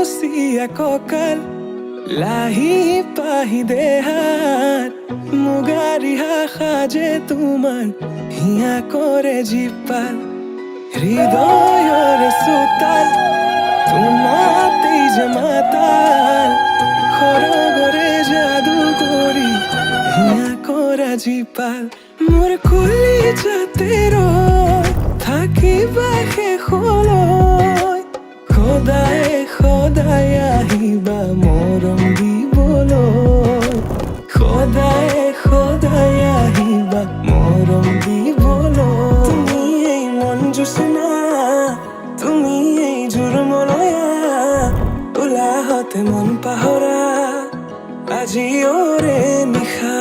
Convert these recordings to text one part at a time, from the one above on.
মচিয়া কঁকাল লাহি পাহি দেহাত মুগাৰিহা সাজে তোমাৰ হিয়া কৰে জীপাল হৃদয়ৰে চোতাল তোমাতেই যে মাতাল খৰগৰে যাদু কৰি হিয়া কৰা জীপাল মোৰ কলিজাতে ৰৈ থাকিবা শেষলৈ সদায় সদায় আহিবা মৰম দিবলৈ সদায় সদায় আহিবা মৰম দিবলৈ তুমি এই মন জোচনা তুমি এই জোৰমলয়া উলাহতে মন পাহৰা আজিৰে নিশা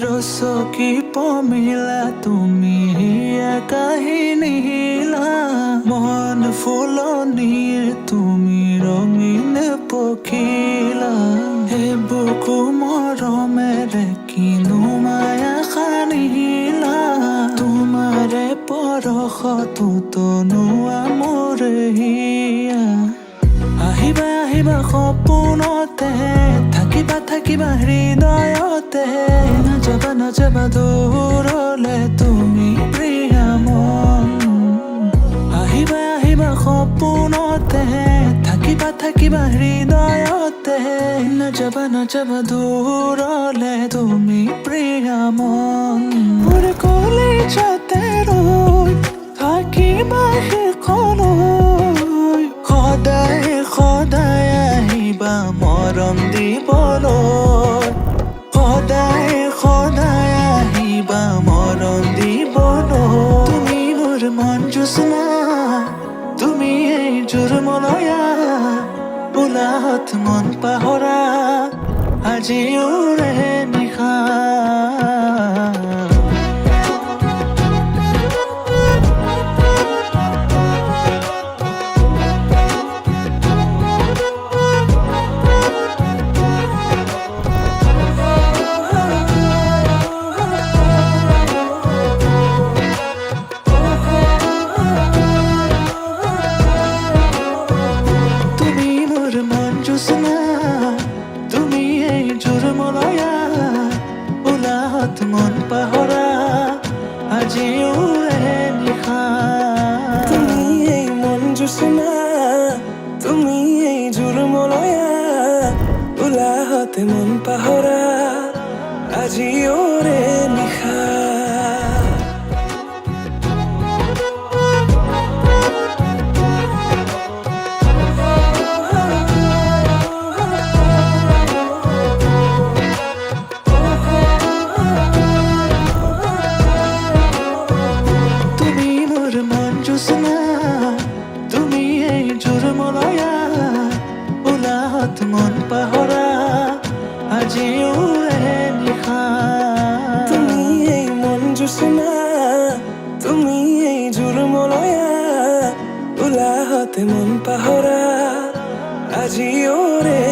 ৰচকি পমিলা তুমি কাহিনী হিলা মন ফুলনিয়ে তুমি ৰঙীন পখিলা হে বুকু মৰমেৰে কিনো মায়া সানিলা তোমাৰে পৰশতো তনুৱা মোৰ হিয়া আহিবা আহিবা সপোনতে থাকিবা থাকিবা হৃদয়তে নাযাবা নাযাবা দূৰলে তুমি প্ৰিয়া মন আহিবা আহিবা সপোনতে থাকিবা থাকিবা হৃদয়তে নাযাবা নাযাবা দূৰলে তুমি প্ৰিয়া মন মোৰ কলিজাতে ৰৈ থাকিবা শেষলৈ সদায় সদায় আহিবা মৰম দিবলৈ সদায় সদায় আহিবা মৰম দিবলৈ তুমি মোৰ মন জোচনা তুমি এই জোৰমলয়া উলাহত মন পাহৰা আজিৰে নিশা তুমি এই জোৰমলয়া উলাহত মন পাহৰা আজিৰে নিশা তুমি এই মন জোচনা তুমি এই জোৰমলয়া উলাহতে মন পাহৰা আজিৰে নিশা তুমি এই জোৰমলয়া উলাহত মন পাহৰা আজিৰে নিশা তুমি এই মন জোচনা তুমি এই জোৰমলয়া উলাহতে মন পাহৰা আজিৰে